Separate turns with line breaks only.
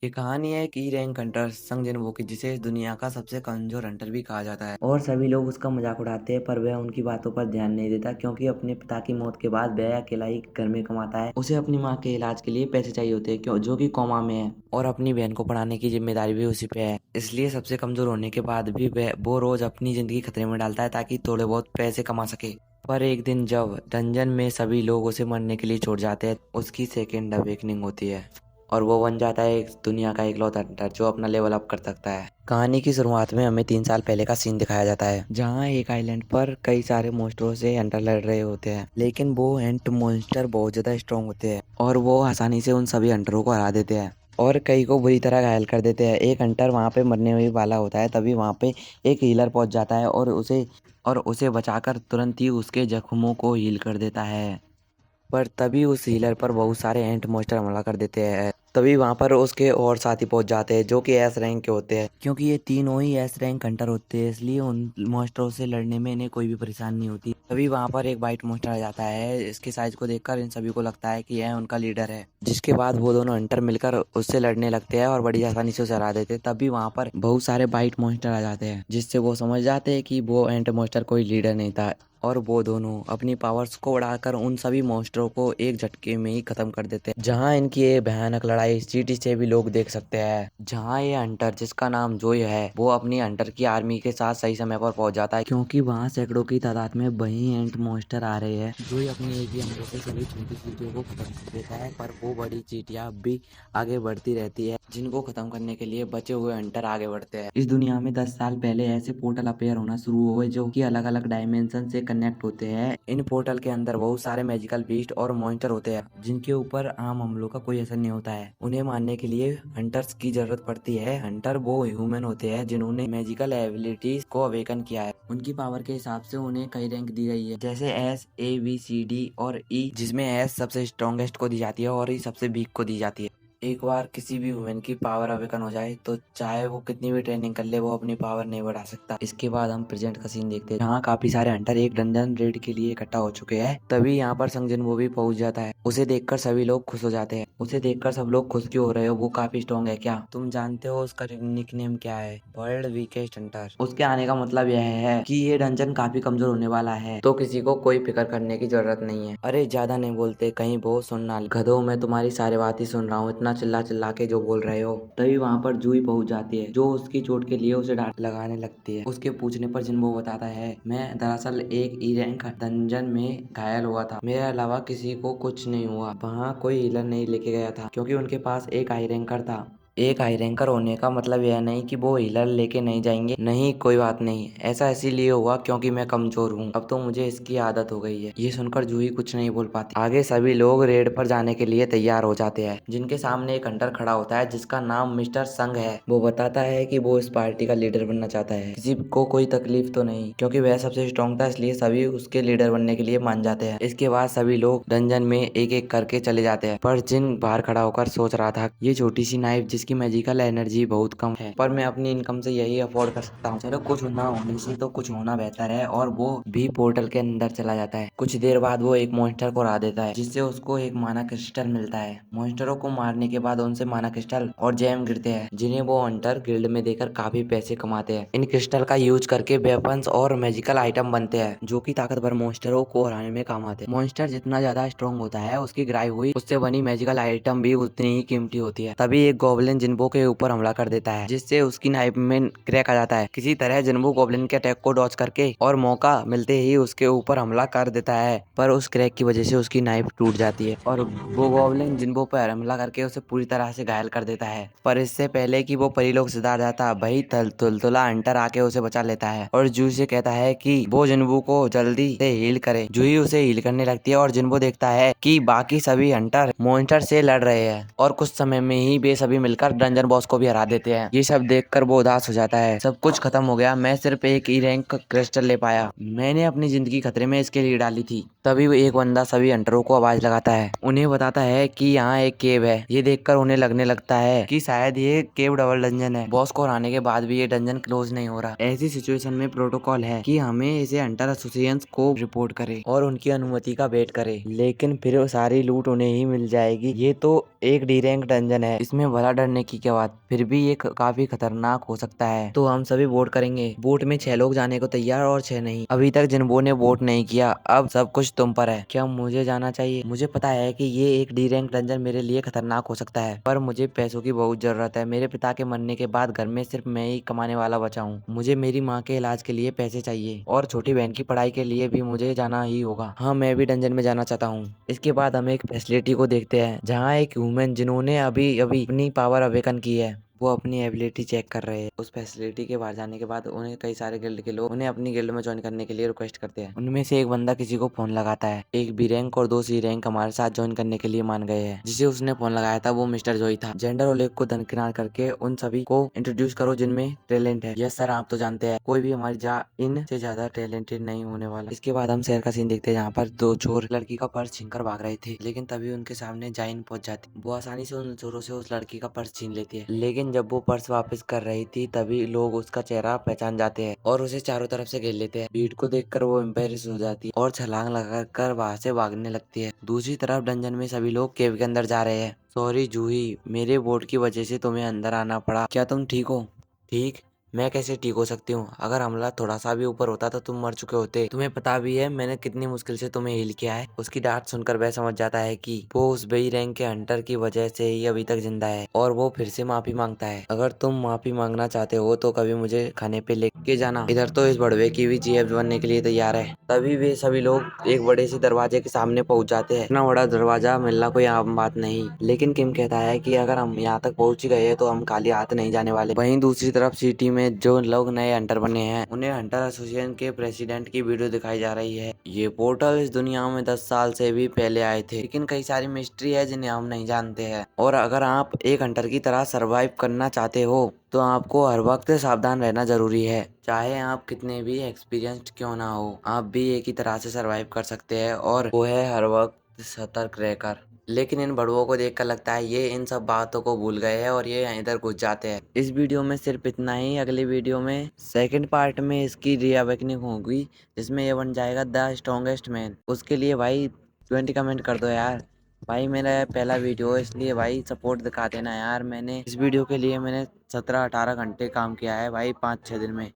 ये कहानी है एक ई रैंक हंटर संग जिनवो की, जिसे इस दुनिया का सबसे कमजोर हंटर भी कहा जाता है। और सभी लोग उसका मजाक उड़ाते हैं, पर वह उनकी बातों पर ध्यान नहीं देता, क्योंकि अपने पिता की मौत के बाद वह अकेला ही घर में कमाता है। उसे अपनी माँ के इलाज के लिए पैसे चाहिए होते हैं, जो कि कोमा में है, और अपनी बहन को पढ़ाने की जिम्मेदारी भी उसी पे है। इसलिए सबसे कमजोर होने के बाद भी वो रोज अपनी जिंदगी खतरे में डालता है, ताकि थोड़े बहुत पैसे कमा सके। पर एक दिन जब डंजन में सभी लोग उसे मरने के लिए छोड़ जाते हैं, उसकी सेकेंड अवेकनिंग होती है और वो बन जाता है एक दुनिया का इकलौता हंटर जो अपना लेवल अप कर सकता है। कहानी की शुरुआत में हमें 3 साल पहले का सीन दिखाया जाता है, जहाँ एक आइलैंड पर कई सारे मॉन्स्टरों से हंटर लड़ रहे होते हैं। लेकिन वो हंट मॉन्स्टर बहुत ज्यादा स्ट्रांग होते हैं और वो आसानी से उन सभी हंटरों को हरा देते हैं और कई को बुरी तरह घायल कर देते हैं। एक हंटर वहाँ पे मरने ही वाला होता है, तभी वहाँ पे एक हीलर पहुंच जाता है और उसे बचाकर तुरंत ही उसके जख्मों को हील कर देता है। पर तभी उस हीलर पर बहुत सारे एंट मॉन्स्टर हमला कर देते हैं। तभी वहां पर उसके और साथी पहुंच जाते हैं, जो कि एस रैंक के होते हैं। क्योंकि ये तीनों ही एस रैंक हंटर होते हैं, इसलिए उन मॉन्स्टरों से लड़ने में इन्हें कोई भी परेशानी नहीं होती। तभी वहां पर एक वाइट मॉन्स्टर आ जाता है। इसके साइज को देखकर इन सभी को लगता है कि यह उनका लीडर है, जिसके बाद वो दोनों हंटर मिलकर उससे लड़ने लगते हैं और बड़ी आसानी से उसे हरा देते हैं। तभी वहां पर बहुत सारे वाइट मॉन्स्टर आ जाते हैं, जिससे वो समझ जाते हैं कि वो एंट मॉन्स्टर कोई लीडर नहीं था, और वो दोनों अपनी पावर्स को उड़ाकर उन सभी मॉन्स्टरों को एक झटके में ही खत्म कर देते हैं। जहां इनकी ये भयानक लड़ाई सिटी से भी लोग देख सकते हैं। जहां ये हंटर, जिसका नाम जोय है, वो अपनी हंटर की आर्मी के साथ सही समय पर पहुंच जाता है, क्योंकि वहां सैकड़ों की तादाद में वही एंट मॉन्स्टर आ रहे हैं। जोय अपनी एक ही हमले से सभी छोटी चीटियों को खत्म कर देता है, पर वो बड़ी चीटियां अब भी आगे बढ़ती रहती है, जिनको खत्म करने के लिए बचे हुए हंटर आगे बढ़ते हैं। इस दुनिया में 10 साल पहले ऐसे पोर्टल अपेयर होना शुरू हुए, जो कि अलग अलग डायमेंशन से कनेक्ट होते हैं। इन पोर्टल के अंदर बहुत सारे मैजिकल बीस्ट और मॉन्स्टर होते हैं, जिनके ऊपर आम हमलों का कोई असर नहीं होता है। उन्हें मारने के लिए हंटर्स की जरूरत पड़ती है। हंटर वो ह्यूमन होते हैं जिन्होंने मैजिकल एबिलिटीज को अवेकन किया है। उनकी पावर के हिसाब से उन्हें कई रैंक दी गई है, जैसे एस, ए, बी, सी, डी और ई, जिसमें एस सबसे स्ट्रॉन्गेस्ट को दी जाती है और ई सबसे वीक को दी जाती है। एक बार किसी भी वुमेन की पावर अवेकन हो जाए, तो चाहे वो कितनी भी ट्रेनिंग कर ले, वो अपनी पावर नहीं बढ़ा सकता। इसके बाद हम प्रेजेंट का सीन देखते हैं, जहाँ काफी सारे हंटर एक डंजन रेड के लिए इकट्ठा हो चुके हैं। तभी यहाँ पर संजन वो भी पहुंच जाता है। उसे देखकर सभी लोग खुश हो जाते हैं। उसे देखकर सब लोग खुश क्यों हो रहे हो? वो काफी स्ट्रॉन्ग है क्या? तुम जानते हो उसका निकनेम क्या है? World weakest Hunter. उसके आने का मतलब यह है कि ये डंजन काफी कमजोर होने वाला है, तो किसी को कोई फिक्र करने की जरूरत नहीं है। अरे ज्यादा नहीं बोलते, कहीं वो सुनना। गधो, मैं तुम्हारी सारी बात ही सुन रहा हूँ, इतना चिल्ला चिल्ला के जो बोल रहे हो। तभी वहाँ पर जूही पहुंच जाती है, जो उसकी चोट के लिए उसे डांट लगाने लगती है। उसके पूछने पर जिन्वो बताता है, मैं दरअसल एक ई रैंक डंजन में घायल हुआ था, मेरे अलावा किसी को कुछ नहीं हुआ। वहाँ कोई हीलर नहीं लेके गया था, क्योंकि उनके पास एक आई रैंकर था। एक हाई रैंकर होने का मतलब यह नहीं कि वो हीलर लेके नहीं जाएंगे। नहीं, कोई बात नहीं, ऐसा इसीलिए हुआ क्योंकि मैं कमजोर हूँ, अब तो मुझे इसकी आदत हो गई है। ये सुनकर जूही कुछ नहीं बोल पाती। आगे सभी लोग रेड पर जाने के लिए तैयार हो जाते हैं, जिनके सामने एक हंटर खड़ा होता है, जिसका नाम मिस्टर संग है। वो बताता है कि वो इस पार्टी का लीडर बनना चाहता है। किसी को कोई तकलीफ तो नहीं, क्योंकि वह सबसे स्ट्रॉन्ग था, इसलिए सभी उसके लीडर बनने के लिए मान जाते हैं। इसके बाद सभी लोग डंजन में एक एक करके चले जाते हैं, पर जिन बाहर खड़ा होकर सोच रहा था, ये छोटी सी नाइफ जिसकी मैजिकल एनर्जी बहुत कम है, पर मैं अपनी इनकम से यही अफोर्ड कर सकता हूँ। चलो, कुछ ना होने से तो कुछ होना बेहतर है। और वो भी पोर्टल के अंदर चला जाता है। कुछ देर बाद वो एक मॉन्स्टर को हरा देता है, जिससे उसको एक माना क्रिस्टल मिलता है। मॉन्स्टरों को मारने के बाद उनसे माना क्रिस्टल और जेम गिरते हैं, जिन्हें वो हंटर गिल्ड में देकर काफी पैसे कमाते हैं। इन क्रिस्टल का यूज करके वेपन्स और मैजिकल आइटम बनते हैं, जो कि ताकतवर मॉन्स्टरों को हराने में काम आते हैं। मॉन्स्टर जितना ज्यादा स्ट्रॉन्ग होता है, उसकी गिराई हुई उससे बनी मैजिकल आइटम भी उतनी ही कीमती होती है। तभी एक गॉब्लिन जिन्वो के ऊपर हमला कर देता है, जिससे उसकी नाइफ में क्रैक आ जाता है। किसी तरह जिन्वो गॉब्लिन के अटैक को डॉज करके और मौका मिलते ही उसके ऊपर हमला कर देता है, पर उस क्रैक की वजह से उसकी नाइफ टूट जाती है और वो गॉब्लिन जिन्वो पर हमला करके उसे पूरी तरह से घायल कर देता है। पर इससे पहले कि वो परिलोक सुधार जाता, वही तुलतुला हंटर आके उसे बचा लेता है और जूही से कहता है कि वो जिन्वो को जल्दी से हील करे। जूही उसे हील करने लगती है और जिन्वो देखता है कि बाकी सभी हंटर मॉन्स्टर से लड़ रहे हैं, और कुछ समय में ही वे सभी मिलकर डंजन बॉस को भी हरा देते हैं। ये सब देखकर वो उदास हो जाता है। सब कुछ खत्म हो गया, मैं सिर्फ एक ई रैंक क्रिस्टल ले पाया, मैंने अपनी जिंदगी खतरे में इसके लिए डाली थी। तभी वो एक बंदा सभी हंटरों को आवाज लगाता है, उन्हें बताता है कि यहाँ एक केव है। ये देखकर उन्हें लगने लगता है कि शायद ये केव डबल डंजन है। बॉस को हराने के बाद भी ये डंजन क्लोज नहीं हो रहा। ऐसी सिचुएशन में प्रोटोकॉल है कि हमें इसे हंटर एसोसिएशन को रिपोर्ट करे और उनकी अनुमति का वेट करे, लेकिन फिर सारी लूट उन्हें ही मिल जाएगी। ये तो एक डी रैंक डंजन है, इसमें भला करने की क्या बात, फिर भी ये काफी खतरनाक हो सकता है। तो हम सभी वोट करेंगे। वोट में 6 लोग जाने को तैयार और 6 नहीं। अभी तक जिन्होंने ने वोट नहीं किया, अब सब कुछ तुम पर है। क्या मुझे जाना चाहिए? मुझे पता है कि ये एक डी रैंक डंजन मेरे लिए खतरनाक हो सकता है, पर मुझे पैसों की बहुत जरूरत है। मेरे पिता के मरने के बाद घर में सिर्फ मैं ही कमाने वाला बचा हूँ। मुझे मेरी माँ के इलाज के लिए पैसे चाहिए और छोटी बहन की पढ़ाई के लिए भी मुझे जाना ही होगा। हाँ, मैं भी डंजन में जाना चाहता हूँ। इसके बाद हम एक फैसिलिटी को देखते हैं, जहाँ एक ह्यूमन जिन्होंने अभी अभी अपनी पावर अवेकन की है, वो अपनी एबिलिटी चेक कर रहे हैं। उस फैसिलिटी के बाहर जाने के बाद उन्हें कई सारे गिल्ड के लोग उन्हें अपनी गिल्ड में ज्वाइन करने के लिए रिक्वेस्ट करते हैं। उनमें से एक बंदा किसी को फोन लगाता है। एक बी रैंक और 2 सी रैंक हमारे साथ ज्वाइन करने के लिए मान गए हैं। जिसे उसने फोन लगाया था वो मिस्टर जोई था। जेंडर और लेग को दरकिनार करके उन सभी को इंट्रोड्यूस करो जिनमें टैलेंट है। यस सर, आप तो जानते हैं कोई भी हमारी इनसे ज्यादा टैलेंटेड नहीं होने वाला। इसके बाद हम शहर का सीन देखते हैं, जहाँ पर 2 चोर लड़की का पर्स छीनकर भाग रहे थे, लेकिन तभी उनके सामने जाइन पहुंच जाती। वो आसानी से उन चोरों से उस लड़की का पर्स छीन लेती है, लेकिन जब वो पर्स वापस कर रही थी तभी लोग उसका चेहरा पहचान जाते हैं और उसे चारों तरफ से घेर लेते हैं। भीड़ को देखकर वो एम्बेरस हो जाती है और छलांग लगाकर वहां से भागने लगती है। दूसरी तरफ डंजन में सभी लोग केव के अंदर जा रहे हैं। सॉरी जूही, मेरे वोट की वजह से तुम्हें अंदर आना पड़ा। क्या तुम ठीक हो? ठीक? मैं कैसे ठीक हो सकती हूँ? अगर हमला थोड़ा सा भी ऊपर होता तो तुम मर चुके होते। तुम्हें पता भी है मैंने कितनी मुश्किल से तुम्हें हील किया है। उसकी डांट सुनकर वह समझ जाता है कि वो उस बी रैंक के हंटर की वजह से ही अभी तक जिंदा है, और वो फिर से माफी मांगता है। अगर तुम माफी मांगना चाहते हो तो कभी मुझे खाने पे लेके जाना। इधर तो इस बड़वे की भी जीएफ बनने के लिए तैयार है। तभी वे सभी लोग एक बड़े से दरवाजे के सामने पहुंच जाते हैं। इतना बड़ा दरवाजा मिलना कोई आम बात नहीं, लेकिन किम कहता है कि अगर हम यहाँ तक पहुंच गए हैं तो हम खाली हाथ नहीं जाने वाले। वहीं दूसरी तरफ सिटी में जो लोग नए हंटर बने हैं उन्हें हंटर एसोसिएशन के प्रेसिडेंट की वीडियो दिखाई जा रही है। ये पोर्टल इस दुनिया में 10 साल से भी पहले आए थे, लेकिन कई सारी मिस्ट्री है जिन्हें हम नहीं जानते हैं। और अगर आप एक हंटर की तरह सरवाइव करना चाहते हो तो आपको हर वक्त सावधान रहना जरूरी है। चाहे आप कितने भी एक्सपीरियंस्ड क्यों ना हो, आप भी एक ही तरह से सरवाइव कर सकते हैं, और वो है हर वक्त सतर्क रहकर। लेकिन इन बड़ुओं को देखकर लगता है ये इन सब बातों को भूल गए हैं और ये इधर घुस जाते हैं। इस वीडियो में सिर्फ इतना ही। अगली वीडियो में सेकंड पार्ट में इसकी रीअवेकनिंग होगी, जिसमें ये बन जाएगा द स्ट्रॉन्गेस्ट मैन। उसके लिए भाई 20 कमेंट कर दो यार। भाई मेरा पहला वीडियो है, इसलिए भाई सपोर्ट दिखा देना यार। मैंने इस वीडियो के लिए मैंने 17-18 घंटे काम किया है भाई, 5-6 दिन में।